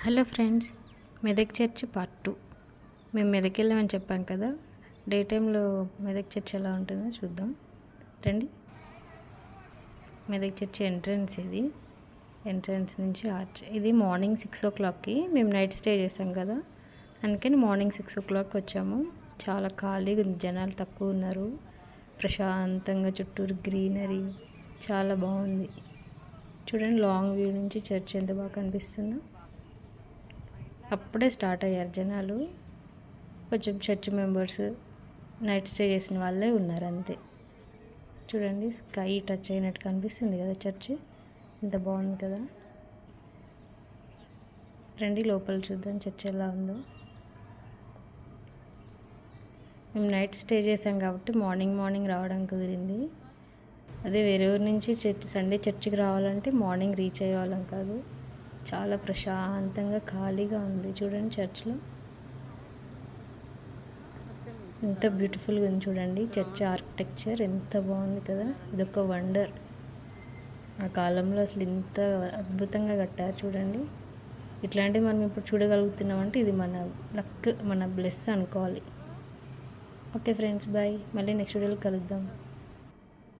Hello friends, Medak church part 2. మేము మెదక్ వెళ్ళామని చెప్పాం కదా. డే టైంలో మెదక్ చర్చ్ ఎలా ఉంటుందో చూద్దాం రండి. మెదక్ చర్చ్ ఎంట్రన్స్ ఇది. ఎంట్రన్స్ నుంచి ఆర్చ్. ఇది మార్నింగ్ 6 o'clockకి మేము నైట్ స్టే చేసాం కదా, అందుకని మార్నింగ్ 6 o'clock వచ్చాము. చాలా ఖాళీగా ఉంది, జనాలు తక్కువ ఉన్నారు. ప్రశాంతంగా చుట్టూరు గ్రీనరీ చాలా బాగుంది. చూడండి, లాంగ్ వ్యూ నుంచి చర్చ్ ఎంత బాగా కనిపిస్తుందో. అప్పుడే స్టార్ట్ అయ్యారు జనాలు. కొంచెం చర్చ్ మెంబర్స్, నైట్ స్టే చేసిన వాళ్ళే ఉన్నారు అంతే. చూడండి, స్కై టచ్ అయినట్టు కనిపిస్తుంది కదా చర్చ్. ఎంత బాగుంది కదా. రండి లోపల చూద్దాం చర్చ్ ఎలా ఉందో. మేము నైట్ స్టే చేసాం కాబట్టి మార్నింగ్ రావడం కుదిరింది. అదే వేరే ఊరి నుంచి సండే చర్చికి రావాలంటే మార్నింగ్ రీచ్ అయ్యేవాళ్ళం కాదు. చాలా ప్రశాంతంగా ఖాళీగా ఉంది. చూడండి చర్చ్లో ఎంత బ్యూటిఫుల్గా ఉంది. చూడండి చర్చ్ ఆర్కిటెక్చర్ ఎంత బాగుంది కదా. ఇదొక వండర్. ఆ కాలంలో అసలు ఇంత అద్భుతంగా కట్టారు చూడండి. ఇట్లాంటివి మనం ఇప్పుడు చూడగలుగుతున్నామంటే ఇది మన లక్, మన బ్లెస్ అనుకోవాలి. Okay friends, bye. మళ్ళీ నెక్స్ట్ వీడియోలో కలుద్దాం.